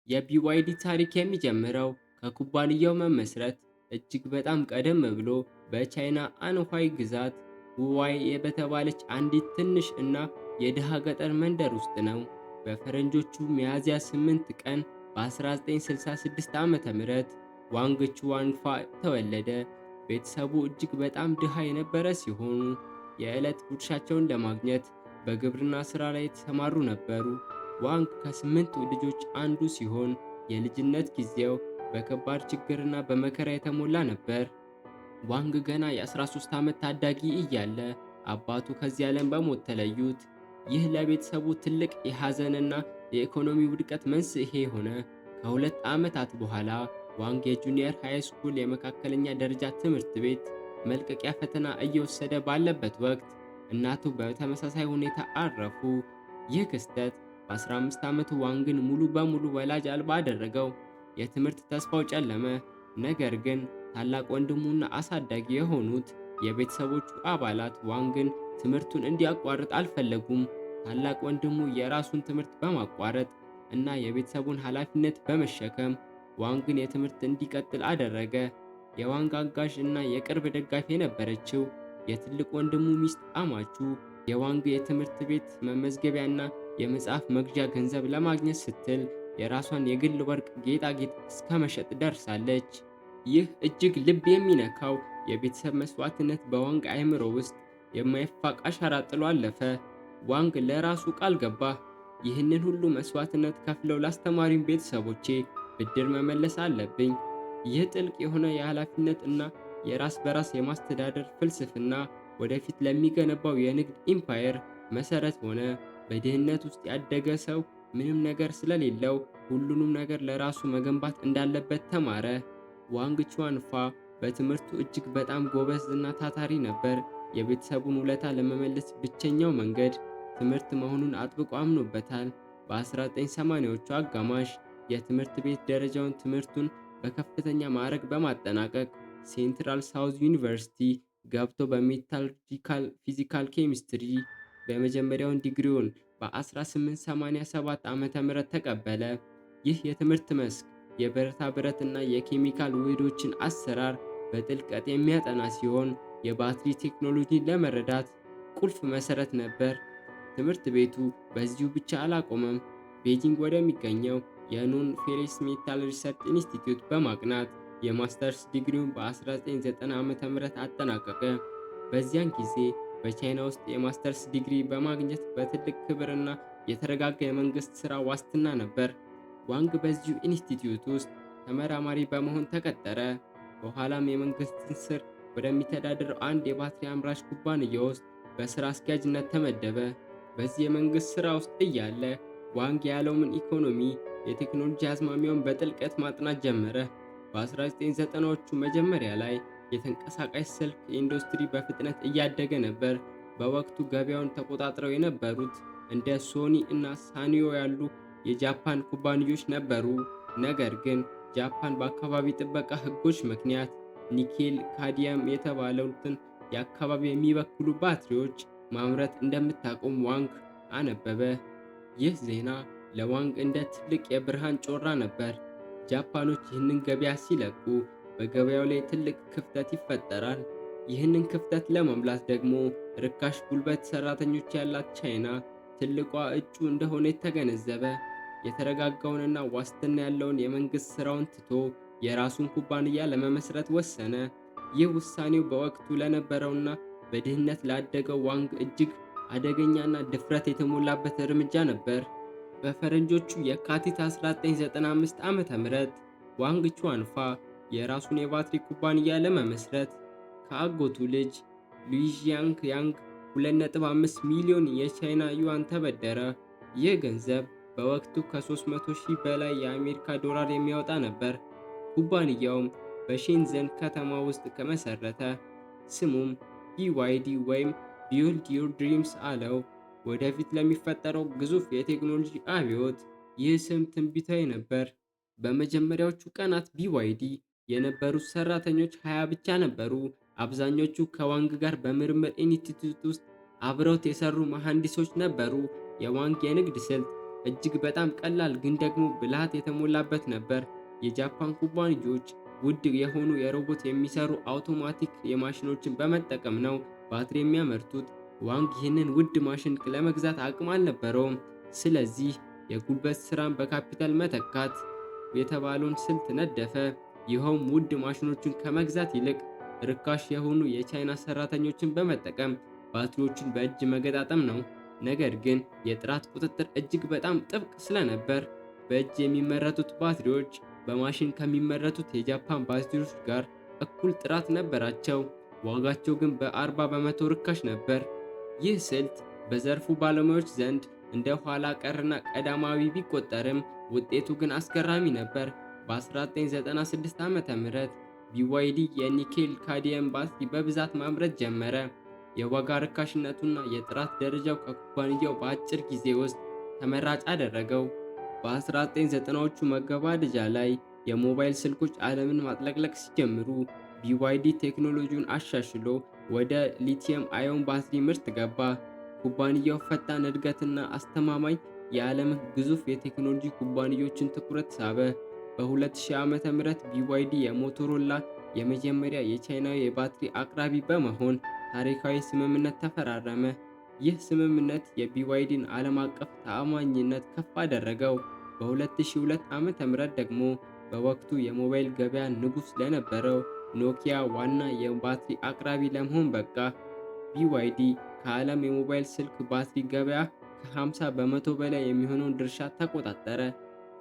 የቢዋይዲ ታሪክ የሚጀምረው ከኩባንያው መመስረት እጅግ በጣም ቀደም ብሎ በቻይና አንኋይ ግዛት ውዋይ በተባለች አንዲት ትንሽ እና የድሃ ገጠር መንደር ውስጥ ነው። በፈረንጆቹ ሚያዝያ 8 ቀን በ1966 ዓ.ም ዋንግ ቹዋንፋ ተወለደ። ቤተሰቡ እጅግ በጣም ድሃ የነበረ ሲሆኑ የዕለት ጉርሻቸውን ለማግኘት በግብርና ሥራ ላይ የተሰማሩ ነበሩ። ዋንግ ከስምንቱ ልጆች አንዱ ሲሆን የልጅነት ጊዜው በከባድ ችግርና በመከራ የተሞላ ነበር። ዋንግ ገና የ13 ዓመት ታዳጊ እያለ አባቱ ከዚህ ዓለም በሞት ተለዩት። ይህ ለቤተሰቡ ትልቅ የሐዘንና የኢኮኖሚ ውድቀት መንስኤ ሆነ። ከሁለት ዓመታት በኋላ ዋንግ የጁኒየር ሃይ ስኩል የመካከለኛ ደረጃ ትምህርት ቤት መልቀቂያ ፈተና እየወሰደ ባለበት ወቅት እናቱ በተመሳሳይ ሁኔታ አረፉ። ይህ ክስተት በ15 ዓመቱ ዋንግን ሙሉ በሙሉ ወላጅ አልባ አደረገው። የትምህርት ተስፋው ጨለመ። ነገር ግን ታላቅ ወንድሙና አሳዳጊ የሆኑት የቤተሰቦቹ አባላት ዋንግን ትምህርቱን እንዲያቋርጥ አልፈለጉም። ታላቅ ወንድሙ የራሱን ትምህርት በማቋረጥ እና የቤተሰቡን ኃላፊነት በመሸከም ዋንግን የትምህርት እንዲቀጥል አደረገ። የዋንግ አጋዥ እና የቅርብ ደጋፊ የነበረችው የትልቅ ወንድሙ ሚስት አማቹ የዋንግ የትምህርት ቤት መመዝገቢያና የመጽሐፍ መግዣ ገንዘብ ለማግኘት ስትል የራሷን የግል ወርቅ ጌጣጌጥ እስከ መሸጥ ደርሳለች። ይህ እጅግ ልብ የሚነካው የቤተሰብ መስዋዕትነት በዋንግ አእምሮ ውስጥ የማይፋቅ አሻራ ጥሎ አለፈ። ዋንግ ለራሱ ቃል ገባ፣ ይህንን ሁሉ መስዋዕትነት ከፍለው ላስተማሪም ቤተሰቦቼ ብድር መመለስ አለብኝ። ይህ ጥልቅ የሆነ የኃላፊነት እና የራስ በራስ የማስተዳደር ፍልስፍና ወደፊት ለሚገነባው የንግድ ኢምፓየር መሰረት ሆነ። በድህነት ውስጥ ያደገ ሰው ምንም ነገር ስለሌለው ሁሉንም ነገር ለራሱ መገንባት እንዳለበት ተማረ። ዋንግ ቹዋንፋ በትምህርቱ እጅግ በጣም ጎበዝ እና ታታሪ ነበር። የቤተሰቡን ውለታ ለመመለስ ብቸኛው መንገድ ትምህርት መሆኑን አጥብቆ አምኖበታል። በ1980ዎቹ አጋማሽ የትምህርት ቤት ደረጃውን ትምህርቱን በከፍተኛ ማዕረግ በማጠናቀቅ ሴንትራል ሳውዝ ዩኒቨርሲቲ ገብቶ በሜታለርጂካል ፊዚካል ኬሚስትሪ በመጀመሪያውን ዲግሪውን በ1887 ዓ.ም ተቀበለ። ይህ የትምህርት መስክ የብረታ ብረት እና የኬሚካል ውህዶችን አሰራር በጥልቀት የሚያጠና ሲሆን የባትሪ ቴክኖሎጂን ለመረዳት ቁልፍ መሰረት ነበር። ትምህርት ቤቱ በዚሁ ብቻ አላቆመም። ቤጂንግ ወደሚገኘው የኖን ፌሬስ ሜታል ሪሰርች ኢንስቲትዩት በማቅናት የማስተርስ ዲግሪውን በ1990 ዓ.ም አጠናቀቀ። በዚያን ጊዜ በቻይና ውስጥ የማስተርስ ዲግሪ በማግኘት በትልቅ ክብርና የተረጋጋ የመንግስት ሥራ ዋስትና ነበር። ዋንግ በዚሁ ኢንስቲትዩት ውስጥ ተመራማሪ በመሆን ተቀጠረ። በኋላም የመንግስትን ስር ወደሚተዳደረው አንድ የባትሪ አምራች ኩባንያ ውስጥ በሥራ አስኪያጅነት ተመደበ። በዚህ የመንግስት ሥራ ውስጥ እያለ ዋንግ የዓለምን ኢኮኖሚ፣ የቴክኖሎጂ አዝማሚያውን በጥልቀት ማጥናት ጀመረ። በ1990ዎቹ መጀመሪያ ላይ የተንቀሳቃሽ ስልክ ኢንዱስትሪ በፍጥነት እያደገ ነበር። በወቅቱ ገበያውን ተቆጣጥረው የነበሩት እንደ ሶኒ እና ሳኒዮ ያሉ የጃፓን ኩባንያዎች ነበሩ። ነገር ግን ጃፓን በአካባቢ ጥበቃ ሕጎች ምክንያት ኒኬል ካድሚየም የተባሉትን የአካባቢ የሚበክሉ ባትሪዎች ማምረት እንደምታቆም ዋንግ አነበበ። ይህ ዜና ለዋንግ እንደ ትልቅ የብርሃን ጮራ ነበር። ጃፓኖች ይህንን ገበያ ሲለቁ በገበያው ላይ ትልቅ ክፍተት ይፈጠራል። ይህንን ክፍተት ለመሙላት ደግሞ ርካሽ ጉልበት ሰራተኞች ያላት ቻይና ትልቋ እጩ እንደሆነ ተገነዘበ። የተረጋጋውንና ዋስትና ያለውን የመንግስት ስራውን ትቶ የራሱን ኩባንያ ለመመስረት ወሰነ። ይህ ውሳኔው በወቅቱ ለነበረውና በድህነት ላደገው ዋንግ እጅግ አደገኛና ድፍረት የተሞላበት እርምጃ ነበር። በፈረንጆቹ የካቲት 1995 ዓ.ም ዋንግ ቹዋንፋ የራሱን የባትሪ ኩባንያ ለመመስረት ከአጎቱ ልጅ ሉይጂያንግ ያንግ 2.5 ሚሊዮን የቻይና ዩዋን ተበደረ። ይህ ገንዘብ በወቅቱ ከ300,000 በላይ የአሜሪካ ዶላር የሚያወጣ ነበር። ኩባንያውም በሼንዘን ከተማ ውስጥ ከመሰረተ። ስሙም BYD ወይም ቢውልድ ዩር ድሪምስ አለው። ወደፊት ለሚፈጠረው ግዙፍ የቴክኖሎጂ አብዮት ይህ ስም ትንቢታዊ ነበር። በመጀመሪያዎቹ ቀናት BYD የነበሩት ሰራተኞች 20 ብቻ ነበሩ። አብዛኞቹ ከዋንግ ጋር በምርምር ኢንስቲትዩት ውስጥ አብረውት የሰሩ መሐንዲሶች ነበሩ። የዋንግ የንግድ ስልት እጅግ በጣም ቀላል ግን ደግሞ ብልሃት የተሞላበት ነበር። የጃፓን ኩባንያዎች ውድ የሆኑ የሮቦት የሚሰሩ አውቶማቲክ የማሽኖችን በመጠቀም ነው ባትሪ የሚያመርቱት። ዋንግ ይህንን ውድ ማሽን ለመግዛት አቅም አልነበረውም። ስለዚህ የጉልበት ስራን በካፒታል መተካት የተባለውን ስልት ነደፈ። ይኸውም ውድ ማሽኖችን ከመግዛት ይልቅ ርካሽ የሆኑ የቻይና ሰራተኞችን በመጠቀም ባትሪዎችን በእጅ መገጣጠም ነው። ነገር ግን የጥራት ቁጥጥር እጅግ በጣም ጥብቅ ስለነበር በእጅ የሚመረቱት ባትሪዎች በማሽን ከሚመረቱት የጃፓን ባትሪዎች ጋር እኩል ጥራት ነበራቸው። ዋጋቸው ግን በ40 በመቶ ርካሽ ነበር። ይህ ስልት በዘርፉ ባለሙያዎች ዘንድ እንደ ኋላ ቀርና ቀዳማዊ ቢቆጠርም ውጤቱ ግን አስገራሚ ነበር። በ1996 ዓ.ም ቢዋይዲ የኒኬል ካድሚየም ባትሪ በብዛት ማምረት ጀመረ። የዋጋ ርካሽነቱና የጥራት ደረጃው ከኩባንያው በአጭር ጊዜ ውስጥ ተመራጭ አደረገው። በ1990ዎቹ መገባደጃ ላይ የሞባይል ስልኮች ዓለምን ማጥለቅለቅ ሲጀምሩ ቢዋይዲ ቴክኖሎጂውን አሻሽሎ ወደ ሊቲየም አዮን ባትሪ ምርት ገባ። ኩባንያው ፈጣን እድገትና አስተማማኝ የዓለምን ግዙፍ የቴክኖሎጂ ኩባንያዎችን ትኩረት ሳበ። በ2000 ዓ.ም ቢዋይዲ የሞቶሮላ የመጀመሪያ የቻይናዊ የባትሪ አቅራቢ በመሆን ታሪካዊ ስምምነት ተፈራረመ። ይህ ስምምነት የቢዋይዲን ዓለም አቀፍ ተአማኝነት ከፍ አደረገው። በ2002 ዓ.ም ደግሞ በወቅቱ የሞባይል ገበያ ንጉሥ ለነበረው ኖኪያ ዋና የባትሪ አቅራቢ ለመሆን በቃ። ቢዋይዲ ከዓለም የሞባይል ስልክ ባትሪ ገበያ ከ50 በመቶ በላይ የሚሆነውን ድርሻ ተቆጣጠረ።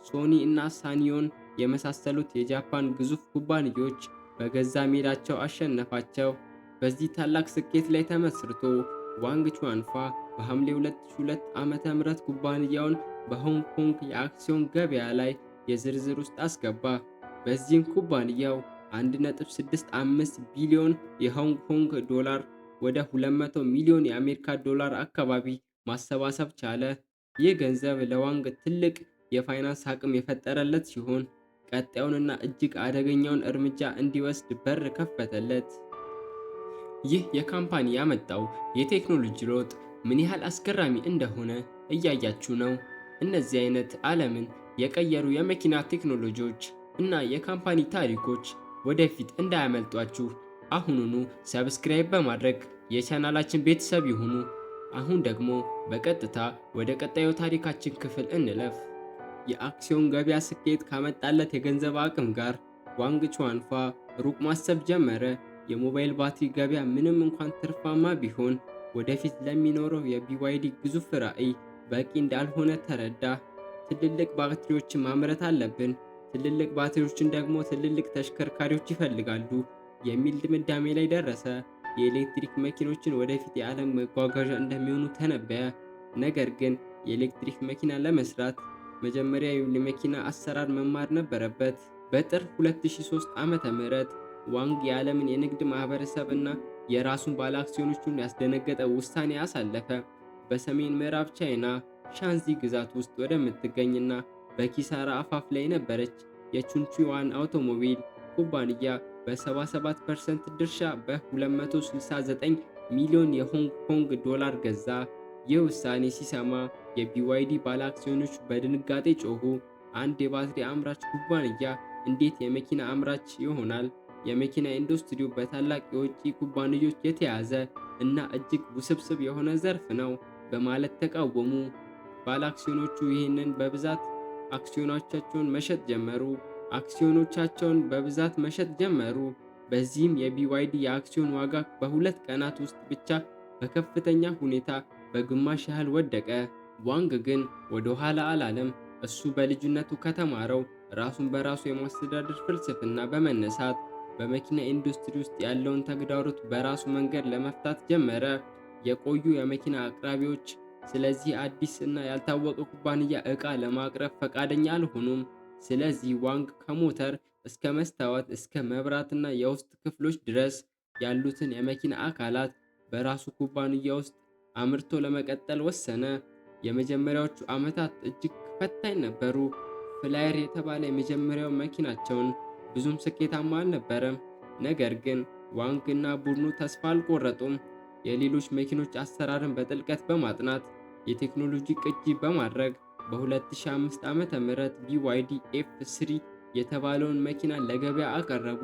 ሶኒ እና ሳኒዮን የመሳሰሉት የጃፓን ግዙፍ ኩባንያዎች በገዛ ሜዳቸው አሸነፋቸው። በዚህ ታላቅ ስኬት ላይ ተመስርቶ ዋንግ ቹዋንፋ በሐምሌ 2002 ዓ.ም ኩባንያውን በሆንግ ኮንግ የአክሲዮን ገበያ ላይ የዝርዝር ውስጥ አስገባ። በዚህም ኩባንያው 1.65 ቢሊዮን የሆንግ ኮንግ ዶላር ወደ 200 ሚሊዮን የአሜሪካ ዶላር አካባቢ ማሰባሰብ ቻለ። ይህ ገንዘብ ለዋንግ ትልቅ የፋይናንስ አቅም የፈጠረለት ሲሆን ቀጣዩንና እጅግ አደገኛውን እርምጃ እንዲወስድ በር ከፈተለት። ይህ የካምፓኒ ያመጣው የቴክኖሎጂ ለውጥ ምን ያህል አስገራሚ እንደሆነ እያያችሁ ነው። እነዚህ አይነት ዓለምን የቀየሩ የመኪና ቴክኖሎጂዎች እና የካምፓኒ ታሪኮች ወደፊት እንዳያመልጧችሁ አሁኑኑ ሰብስክራይብ በማድረግ የቻናላችን ቤተሰብ ይሁኑ። አሁን ደግሞ በቀጥታ ወደ ቀጣዩ ታሪካችን ክፍል እንለፍ። የአክሲዮን ገበያ ስኬት ካመጣለት የገንዘብ አቅም ጋር ዋንግ ቹዋንፋ ሩቅ ማሰብ ጀመረ። የሞባይል ባትሪ ገበያ ምንም እንኳን ትርፋማ ቢሆን ወደፊት ለሚኖረው የቢዋይዲ ግዙፍ ራዕይ በቂ እንዳልሆነ ተረዳ። ትልልቅ ባትሪዎችን ማምረት አለብን፣ ትልልቅ ባትሪዎችን ደግሞ ትልልቅ ተሽከርካሪዎች ይፈልጋሉ የሚል ድምዳሜ ላይ ደረሰ። የኤሌክትሪክ መኪኖችን ወደፊት የዓለም መጓጓዣ እንደሚሆኑ ተነበየ። ነገር ግን የኤሌክትሪክ መኪና ለመስራት መጀመሪያ የመኪና አሰራር መማር ነበረበት። በጥር 2003 ዓ.ም ዋንግ የዓለምን የንግድ ማህበረሰብ እና የራሱን ባለአክሲዮኖቹን ያስደነገጠ ውሳኔ አሳለፈ። በሰሜን ምዕራብ ቻይና ሻንዚ ግዛት ውስጥ ወደምትገኝና በኪሳራ አፋፍ ላይ የነበረች የቹንቹዋን አውቶሞቢል ኩባንያ በ77% ድርሻ በ269 ሚሊዮን የሆንግ ኮንግ ዶላር ገዛ። ይህ ውሳኔ ሲሰማ የቢዋይዲ ባለአክሲዮኖች በድንጋጤ ጮኹ። አንድ የባትሪ አምራች ኩባንያ እንዴት የመኪና አምራች ይሆናል? የመኪና ኢንዱስትሪው በታላቅ የውጭ ኩባንያዎች የተያዘ እና እጅግ ውስብስብ የሆነ ዘርፍ ነው በማለት ተቃወሙ። ባለአክሲዮኖቹ ይህንን በብዛት አክሲዮኖቻቸውን በብዛት መሸጥ ጀመሩ። በዚህም የቢዋይዲ የአክሲዮን ዋጋ በሁለት ቀናት ውስጥ ብቻ በከፍተኛ ሁኔታ በግማሽ ያህል ወደቀ። ዋንግ ግን ወደ ኋላ አላለም። እሱ በልጅነቱ ከተማረው ራሱን በራሱ የማስተዳደር ፍልስፍና በመነሳት በመኪና ኢንዱስትሪ ውስጥ ያለውን ተግዳሮት በራሱ መንገድ ለመፍታት ጀመረ። የቆዩ የመኪና አቅራቢዎች ስለዚህ አዲስ እና ያልታወቀ ኩባንያ ዕቃ ለማቅረብ ፈቃደኛ አልሆኑም። ስለዚህ ዋንግ ከሞተር እስከ መስታወት እስከ መብራትና የውስጥ ክፍሎች ድረስ ያሉትን የመኪና አካላት በራሱ ኩባንያ ውስጥ አምርቶ ለመቀጠል ወሰነ። የመጀመሪያዎቹ ዓመታት እጅግ ፈታኝ ነበሩ። ፍላየር የተባለ የመጀመሪያው መኪናቸውን ብዙም ስኬታማ አልነበረም። ነገር ግን ዋንግ እና ቡድኑ ተስፋ አልቆረጡም። የሌሎች መኪኖች አሰራርን በጥልቀት በማጥናት የቴክኖሎጂ ቅጂ በማድረግ በ2005 ዓ.ም BYD F3 የተባለውን መኪና ለገበያ አቀረቡ።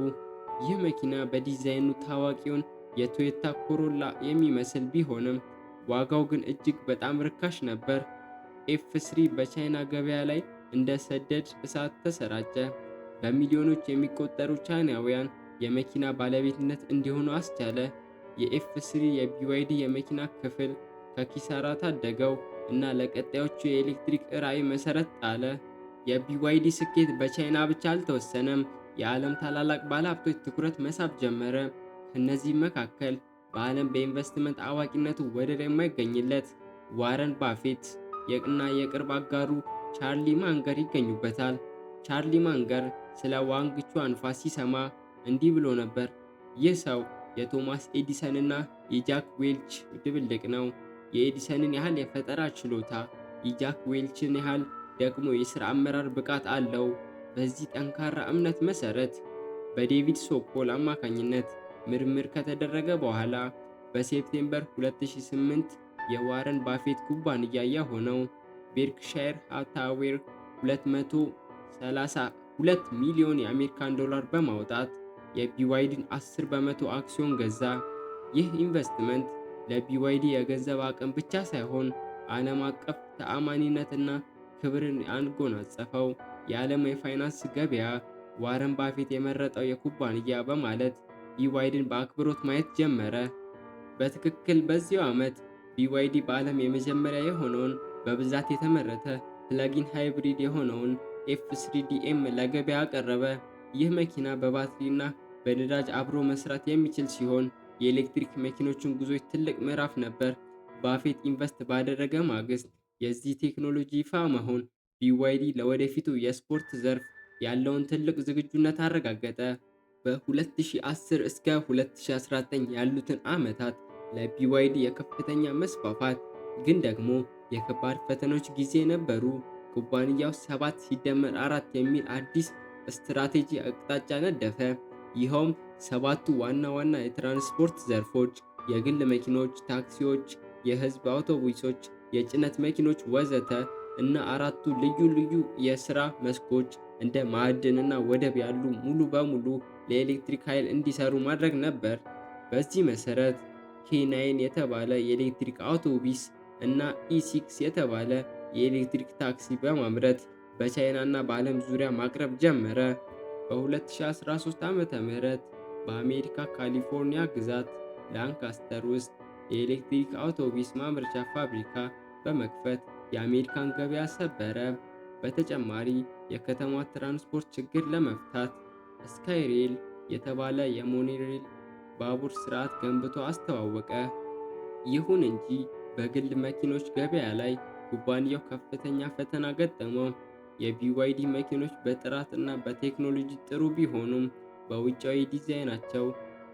ይህ መኪና በዲዛይኑ ታዋቂውን የቶዮታ ኮሮላ የሚመስል ቢሆንም ዋጋው ግን እጅግ በጣም ርካሽ ነበር። ኤፍ3 በቻይና ገበያ ላይ እንደ ሰደድ እሳት ተሰራጨ። በሚሊዮኖች የሚቆጠሩ ቻይናውያን የመኪና ባለቤትነት እንዲሆኑ አስቻለ። የኤፍ3 የቢዋይዲ የመኪና ክፍል ከኪሳራ ታደገው እና ለቀጣዮቹ የኤሌክትሪክ ራዕይ መሰረት ጣለ። የቢዋይዲ ስኬት በቻይና ብቻ አልተወሰነም፤ የዓለም ታላላቅ ባለሀብቶች ትኩረት መሳብ ጀመረ። ከእነዚህም መካከል በዓለም በኢንቨስትመንት አዋቂነቱ ወደር የማይገኝለት ዋረን ባፌት እና የቅርብ አጋሩ ቻርሊ ማንገር ይገኙበታል። ቻርሊ ማንገር ስለ ዋንግ ቹአንፋ ሲሰማ እንዲህ ብሎ ነበር። ይህ ሰው የቶማስ ኤዲሰን እና የጃክ ዌልች ድብልቅ ነው። የኤዲሰንን ያህል የፈጠራ ችሎታ፣ የጃክ ዌልችን ያህል ደግሞ የሥራ አመራር ብቃት አለው። በዚህ ጠንካራ እምነት መሠረት በዴቪድ ሶኮል አማካኝነት ምርምር ከተደረገ በኋላ በሴፕቴምበር 2008 የዋረን ባፌት ኩባንያ የሆነው ቤርክሻየር ሃታዌር 232 ሚሊዮን የአሜሪካን ዶላር በማውጣት የቢዋይዲን 10 በመቶ አክሲዮን ገዛ። ይህ ኢንቨስትመንት ለቢዋይዲ የገንዘብ አቅም ብቻ ሳይሆን ዓለም አቀፍ ተአማኒነትና ክብርን ያጎናጸፈው። የዓለም የፋይናንስ ገበያ ዋረን ባፌት የመረጠው የኩባንያ በማለት ቢዋይዲን በአክብሮት ማየት ጀመረ። በትክክል በዚያው ዓመት ቢዋይዲ በዓለም የመጀመሪያ የሆነውን በብዛት የተመረተ ፕለጊን ሃይብሪድ የሆነውን ኤፍ3ዲኤም ለገበያ አቀረበ። ይህ መኪና በባትሪና በነዳጅ አብሮ መስራት የሚችል ሲሆን የኤሌክትሪክ መኪኖችን ጉዞዎች ትልቅ ምዕራፍ ነበር። ባፌት ኢንቨስት ባደረገ ማግስት የዚህ ቴክኖሎጂ ይፋ መሆን ቢዋይዲ ለወደፊቱ የስፖርት ዘርፍ ያለውን ትልቅ ዝግጁነት አረጋገጠ። በ2010 እስከ 2019 ያሉትን ዓመታት ለቢዋይዲ የከፍተኛ መስፋፋት ግን ደግሞ የከባድ ፈተናዎች ጊዜ ነበሩ። ኩባንያው 7+4 የሚል አዲስ ስትራቴጂ አቅጣጫ ነደፈ። ይኸውም ሰባቱ ዋና ዋና የትራንስፖርት ዘርፎች የግል መኪኖች፣ ታክሲዎች፣ የህዝብ አውቶቡሶች፣ የጭነት መኪኖች ወዘተ እና አራቱ ልዩ ልዩ የሥራ መስኮች እንደ ማዕድን እና ወደብ ያሉ ሙሉ በሙሉ ለኤሌክትሪክ ኃይል እንዲሰሩ ማድረግ ነበር። በዚህ መሠረት ኬ9 የተባለ የኤሌክትሪክ አውቶቡስ እና ኢ6 የተባለ የኤሌክትሪክ ታክሲ በማምረት በቻይና እና በዓለም ዙሪያ ማቅረብ ጀመረ። በ2013 ዓ.ም በአሜሪካ ካሊፎርኒያ ግዛት ላንካስተር ውስጥ የኤሌክትሪክ አውቶቡስ ማምረቻ ፋብሪካ በመክፈት የአሜሪካን ገበያ ሰበረ። በተጨማሪ የከተማ ትራንስፖርት ችግር ለመፍታት ስካይሬል የተባለ የሞኖሬል ባቡር ስርዓት ገንብቶ አስተዋወቀ። ይሁን እንጂ በግል መኪኖች ገበያ ላይ ኩባንያው ከፍተኛ ፈተና ገጠመው። የቢዋይዲ መኪኖች በጥራት እና በቴክኖሎጂ ጥሩ ቢሆኑም በውጫዊ ዲዛይናቸው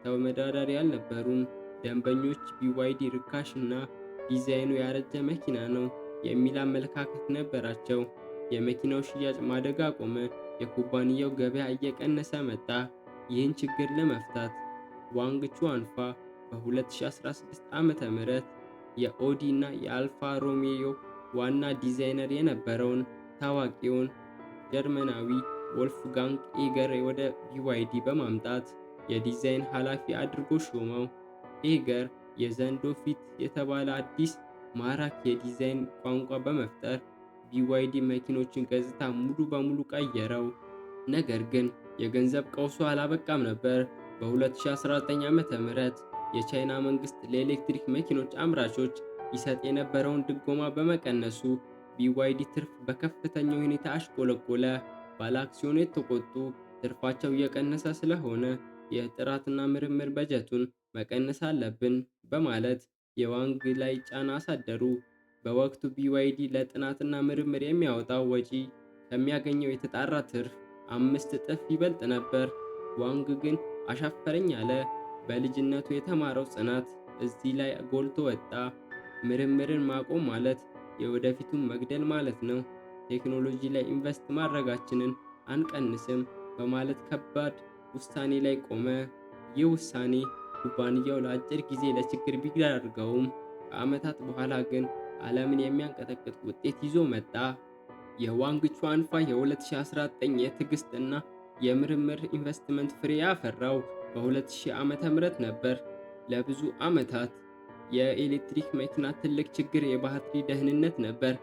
ተወዳዳሪ አልነበሩም። ደንበኞች ቢዋይዲ ርካሽ እና ዲዛይኑ ያረጀ መኪና ነው የሚል አመለካከት ነበራቸው። የመኪናው ሽያጭ ማደግ አቆመ። የኩባንያው ገበያ እየቀነሰ መጣ። ይህን ችግር ለመፍታት ዋንግ ቹአንፋ በ2016 ዓ.ም የኦዲ እና የአልፋ ሮሜዮ ዋና ዲዛይነር የነበረውን ታዋቂውን ጀርመናዊ ወልፍጋንግ ኤገር ወደ ቢዋይዲ በማምጣት የዲዛይን ኃላፊ አድርጎ ሾመው። ኤገር የዘንዶ ፊት የተባለ አዲስ ማራኪ የዲዛይን ቋንቋ በመፍጠር ቢዋይዲ መኪኖችን ገጽታ ሙሉ በሙሉ ቀየረው። ነገር ግን የገንዘብ ቀውሱ አላበቃም ነበር። በ2019 ዓ.ም የቻይና መንግስት ለኤሌክትሪክ መኪኖች አምራቾች ይሰጥ የነበረውን ድጎማ በመቀነሱ ቢዋይዲ ትርፍ በከፍተኛ ሁኔታ አሽቆለቆለ። ባለአክሲዮኖች ተቆጡ። ትርፋቸው እየቀነሰ ስለሆነ የጥራትና ምርምር በጀቱን መቀነስ አለብን በማለት የዋንግ ላይ ጫና አሳደሩ። በወቅቱ ቢዋይዲ ለጥናትና ምርምር የሚያወጣው ወጪ ከሚያገኘው የተጣራ ትርፍ 5 እጥፍ ይበልጥ ነበር። ዋንግ ግን አሻፈረኝ አለ። በልጅነቱ የተማረው ጽናት እዚህ ላይ ጎልቶ ወጣ። ምርምርን ማቆም ማለት የወደፊቱን መግደል ማለት ነው። ቴክኖሎጂ ላይ ኢንቨስት ማድረጋችንን አንቀንስም በማለት ከባድ ውሳኔ ላይ ቆመ። ይህ ውሳኔ ኩባንያው ለአጭር ጊዜ ለችግር ቢዳርገውም ከዓመታት በኋላ ግን ዓለምን የሚያንቀጠቅጥ ውጤት ይዞ መጣ። የዋንግ ቹዋንፋ የ2019 የትዕግስት እና የምርምር ኢንቨስትመንት ፍሬ ያፈራው በ2000 ዓ.ም ነበር። ለብዙ ዓመታት የኤሌክትሪክ መኪና ትልቅ ችግር የባትሪ ደህንነት ነበር።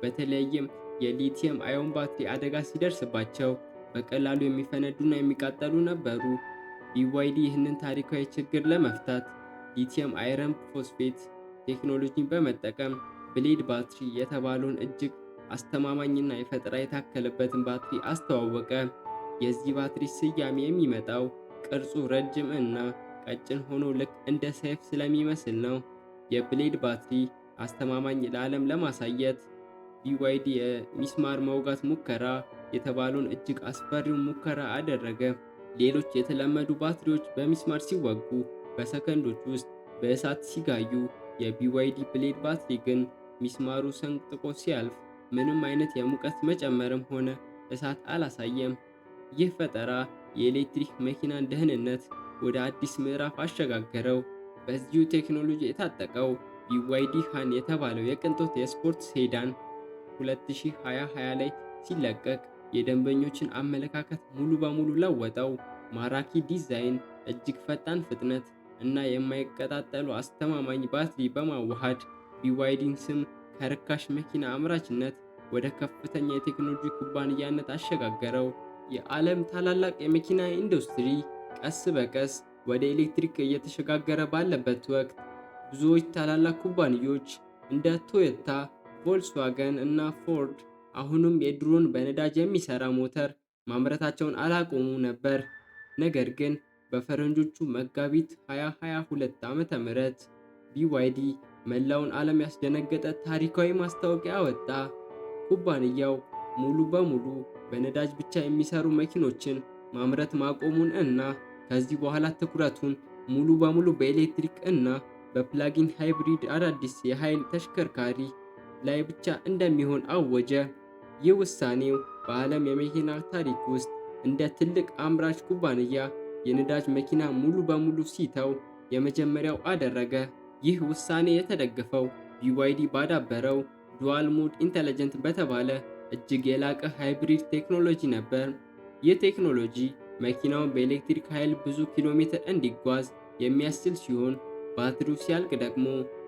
በተለይም የሊቲየም አዮን ባትሪ አደጋ ሲደርስባቸው በቀላሉ የሚፈነዱና የሚቃጠሉ ነበሩ። BYD ይህንን ታሪካዊ ችግር ለመፍታት ሊቲየም አይረን ፎስፌት ቴክኖሎጂን በመጠቀም ብሌድ ባትሪ የተባለውን እጅግ አስተማማኝና የፈጠራ የታከለበትን ባትሪ አስተዋወቀ። የዚህ ባትሪ ስያሜ የሚመጣው ቅርጹ ረጅም እና ቀጭን ሆኖ ልክ እንደ ሰይፍ ስለሚመስል ነው። የብሌድ ባትሪ አስተማማኝ ለዓለም ለማሳየት BYD የሚስማር መውጋት ሙከራ የተባለውን እጅግ አስፈሪውን ሙከራ አደረገ። ሌሎች የተለመዱ ባትሪዎች በሚስማር ሲወጉ በሰከንዶች ውስጥ በእሳት ሲጋዩ፣ የBYD ብሌድ ባትሪ ግን ሚስማሩ ሰንጥቆ ሲያልፍ ምንም አይነት የሙቀት መጨመርም ሆነ እሳት አላሳየም። ይህ ፈጠራ የኤሌክትሪክ መኪናን ደህንነት ወደ አዲስ ምዕራፍ አሸጋገረው። በዚሁ ቴክኖሎጂ የታጠቀው BYD ሃን የተባለው የቅንጦት የስፖርት ሴዳን 2020 ላይ ሲለቀቅ የደንበኞችን አመለካከት ሙሉ በሙሉ ለወጠው። ማራኪ ዲዛይን፣ እጅግ ፈጣን ፍጥነት እና የማይቀጣጠሉ አስተማማኝ ባትሪ በማዋሃድ BYDን ስም ከርካሽ መኪና አምራችነት ወደ ከፍተኛ የቴክኖሎጂ ኩባንያነት አሸጋገረው። የዓለም ታላላቅ የመኪና ኢንዱስትሪ ቀስ በቀስ ወደ ኤሌክትሪክ እየተሸጋገረ ባለበት ወቅት ብዙዎች ታላላቅ ኩባንያዎች እንደ ቶዮታ፣ ቮልክስዋገን እና ፎርድ አሁንም የድሮን በነዳጅ የሚሰራ ሞተር ማምረታቸውን አላቆሙ ነበር። ነገር ግን በፈረንጆቹ መጋቢት 2022 ዓ.ም BYD መላውን ዓለም ያስደነገጠ ታሪካዊ ማስታወቂያ አወጣ። ኩባንያው ሙሉ በሙሉ በነዳጅ ብቻ የሚሰሩ መኪኖችን ማምረት ማቆሙን እና ከዚህ በኋላ ትኩረቱን ሙሉ በሙሉ በኤሌክትሪክ እና በፕላጊን ሃይብሪድ አዳዲስ የኃይል ተሽከርካሪ ላይ ብቻ እንደሚሆን አወጀ። ይህ ውሳኔው በዓለም የመኪና ታሪክ ውስጥ እንደ ትልቅ አምራች ኩባንያ የነዳጅ መኪና ሙሉ በሙሉ ሲተው የመጀመሪያው አደረገ። ይህ ውሳኔ የተደገፈው BYD ባዳበረው ዱዋል ሞድ ኢንተለጀንት በተባለ እጅግ የላቀ ሃይብሪድ ቴክኖሎጂ ነበር። ይህ ቴክኖሎጂ መኪናውን በኤሌክትሪክ ኃይል ብዙ ኪሎ ሜትር እንዲጓዝ የሚያስችል ሲሆን፣ ባትሪው ሲያልቅ ደግሞ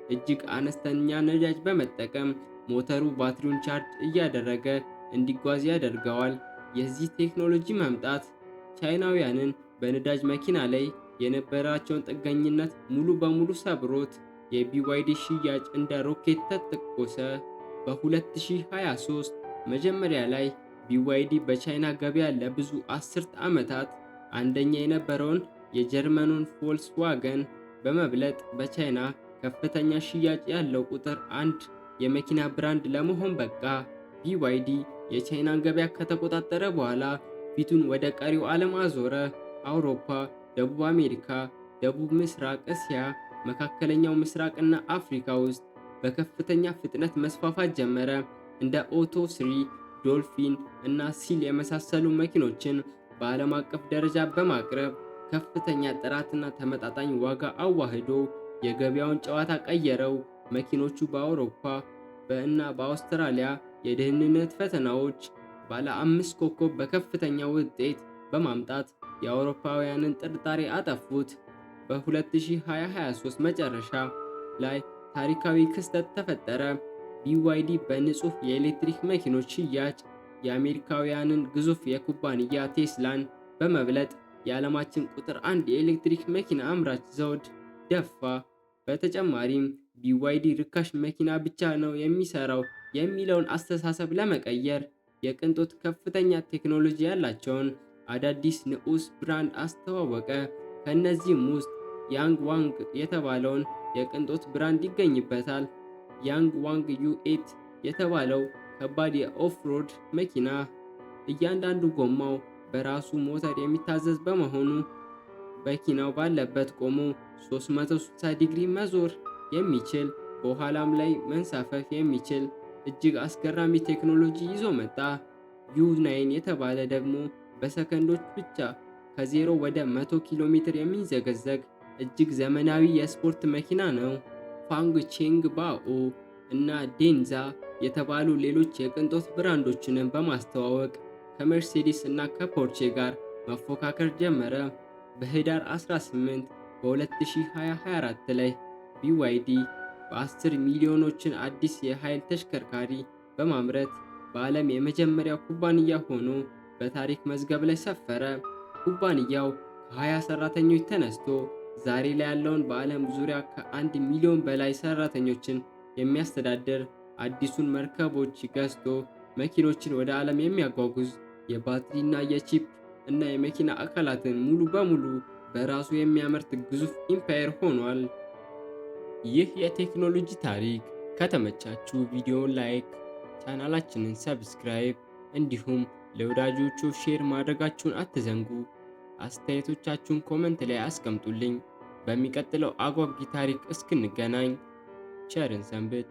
እጅግ አነስተኛ ነዳጅ በመጠቀም ሞተሩ ባትሪውን ቻርጅ እያደረገ እንዲጓዝ ያደርገዋል። የዚህ ቴክኖሎጂ መምጣት ቻይናውያንን በነዳጅ መኪና ላይ የነበራቸውን ጥገኝነት ሙሉ በሙሉ ሰብሮት የBYD ሽያጭ እንደ ሮኬት ተተኮሰ። በ2023 መጀመሪያ ላይ BYD በቻይና ገበያ ለብዙ አስርት ዓመታት አንደኛ የነበረውን የጀርመኑን ፎልክስዋገን በመብለጥ በቻይና ከፍተኛ ሽያጭ ያለው ቁጥር አንድ የመኪና ብራንድ ለመሆን በቃ። BYD የቻይናን ገበያ ከተቆጣጠረ በኋላ ፊቱን ወደ ቀሪው ዓለም አዞረ። አውሮፓ፣ ደቡብ አሜሪካ፣ ደቡብ ምስራቅ እስያ፣ መካከለኛው ምስራቅ እና አፍሪካ ውስጥ በከፍተኛ ፍጥነት መስፋፋት ጀመረ። እንደ ኦቶ 3፣ ዶልፊን እና ሲል የመሳሰሉ መኪኖችን በዓለም አቀፍ ደረጃ በማቅረብ ከፍተኛ ጥራትና ተመጣጣኝ ዋጋ አዋህዶ የገበያውን ጨዋታ ቀየረው። መኪኖቹ በአውሮፓ እና በአውስትራሊያ የደህንነት ፈተናዎች ባለ 5 ኮከብ በከፍተኛ ውጤት በማምጣት የአውሮፓውያንን ጥርጣሬ አጠፉት። በ2023 መጨረሻ ላይ ታሪካዊ ክስተት ተፈጠረ። BYD በንጹህ የኤሌክትሪክ መኪኖች ሽያጭ የአሜሪካውያንን ግዙፍ የኩባንያ ቴስላን በመብለጥ የዓለማችን ቁጥር 1 የኤሌክትሪክ መኪና አምራች ዘውድ ደፋ። በተጨማሪም BYD ርካሽ መኪና ብቻ ነው የሚሰራው የሚለውን አስተሳሰብ ለመቀየር የቅንጦት ከፍተኛ ቴክኖሎጂ ያላቸውን አዳዲስ ንዑስ ብራንድ አስተዋወቀ። ከእነዚህም ውስጥ ያንግ ዋንግ የተባለውን የቅንጦት ብራንድ ይገኝበታል። ያንግ ዋንግ U8 የተባለው ከባድ የኦፍ-ሮድ መኪና እያንዳንዱ ጎማው በራሱ ሞተር የሚታዘዝ በመሆኑ መኪናው ባለበት ቆሞ 360 ዲግሪ መዞር የሚችል በኋላም ላይ መንሳፈፍ የሚችል እጅግ አስገራሚ ቴክኖሎጂ ይዞ መጣ። U9 የተባለ ደግሞ በሰከንዶች ብቻ ከ0 ወደ 100 ኪሎ ሜትር የሚንዘገዘግ እጅግ ዘመናዊ የስፖርት መኪና ነው። ፋንግ ቼንግ ባኦ እና ዴንዛ የተባሉ ሌሎች የቅንጦት ብራንዶችንም በማስተዋወቅ ከመርሴዲስ እና ከፖርቼ ጋር መፎካከር ጀመረ። በህዳር 18 በ2024 ላይ BYD በ10 ሚሊዮኖችን አዲስ የኃይል ተሽከርካሪ በማምረት በዓለም የመጀመሪያው ኩባንያ ሆኖ በታሪክ መዝገብ ላይ ሰፈረ። ኩባንያው ከ20 ሰራተኞች ተነስቶ ዛሬ ላይ ያለውን በዓለም ዙሪያ ከ1 ሚሊዮን በላይ ሰራተኞችን የሚያስተዳድር አዲሱን መርከቦች ገዝቶ መኪኖችን ወደ ዓለም የሚያጓጉዝ የባትሪና የቺፕ እና የመኪና አካላትን ሙሉ በሙሉ በራሱ የሚያመርት ግዙፍ ኢምፓየር ሆኗል። ይህ የቴክኖሎጂ ታሪክ ከተመቻችሁ ቪዲዮውን ላይክ፣ ቻናላችንን ሰብስክራይብ እንዲሁም ለወዳጆቹ ሼር ማድረጋችሁን አትዘንጉ። አስተያየቶቻችሁን ኮመንት ላይ አስቀምጡልኝ። በሚቀጥለው አጓጊ ታሪክ እስክንገናኝ ቸርን ሰንብት።